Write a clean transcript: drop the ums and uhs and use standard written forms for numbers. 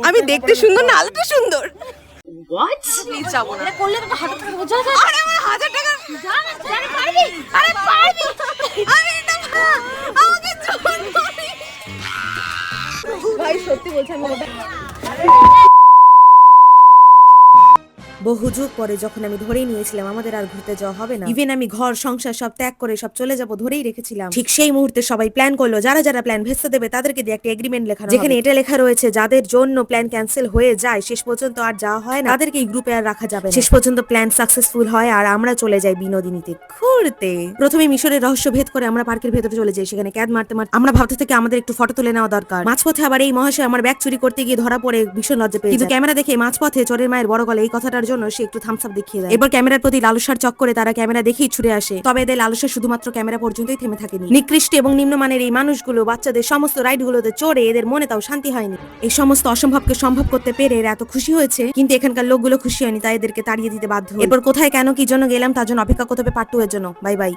আমি দেখতে সুন্দর না, আলোটা সুন্দর। হোয়াট? প্লিজ যাবো না। করলে তো 1000 টাকা বোঝা যায়। আরে আমার 1000 টাকা জান পারবি? আরে পারবি। আমি এটা আমাকে জোর করে। ভাই সত্যি বলছি আমি ওটা বহু যুগ পরে যখন আমি ধরেই নিয়েছিলাম আমাদের আর ঘুরতে যাওয়া হবে না, ইভেন আমি ঘর সংসার সব ত্যাগ করে সব চলে যাব ধরেই রেখেছিলাম, ঠিক সেই মুহূর্তে সবাই প্ল্যান করলো, যারা যারা প্ল্যান ভেস্তে দেবে তাদেরকে দিয়ে একটা এগ্রিমেন্ট লেখা, যেখানে এটা লেখা রয়েছে যাদের জন্য প্ল্যান ক্যান্সেল হয়ে যায়, শেষ পর্যন্ত আর যাওয়া হয় না, তাদেরকে এই গ্রুপে আর রাখা যাবে না। শেষ পর্যন্ত প্ল্যান সাকসেসফুল হয় আর আমরা চলে যাই বিনোদিনীতে ঘুরতে। প্রথমে মিশরের রহস্য ভেদ করে আমরা পার্কের ভেতরে চলে যাই, সেখানে ক্যাদ মারতে মারতে আমরা ভাবতে থেকে আমাদের একটু ফটো তুলে নেওয়া দরকার। মাঝপথে আবার এই মহাশয় আমার ব্যাগ চুরি করতে গিয়ে ধরা পড়ে ভীষণ লজ্জা পেয়ে, কিন্তু ক্যামেরা দেখে মাঝপথে চোরের মায়ের বড় গলা এই কথাটার জন্য সে একটু থামস আপ দেখিয়ে দেয়। এবার ক্যামেরার প্রতি লালসার চক্করে তারা ক্যামেরা দেখেই ছুড়ে আসে, তবে এদের লালসা শুধুমাত্র ক্যামেরা পর্যন্তই থেমে থাকেনি। নিকৃষ্ট এবং নিম্নমানের এই মানুষগুলো বাচ্চাদের সমস্ত রাইডগুলোতে চড়ে এদের মনে তাও শান্তি হয়নি। এই সমস্ত অসম্ভবকে সম্ভব করতে পেরে এরা এত খুশি হয়েছে, কিন্তু এখানকার লোকগুলো খুশি হয়নি, তাই এদেরকে তাড়িয়ে দিতে বাধ্য। এরপর কোথায় কেন কি জন্য গেলাম তার জন্য অপেক্ষা করতে হবে পার্ট 2 এর জন্য। Bye bye.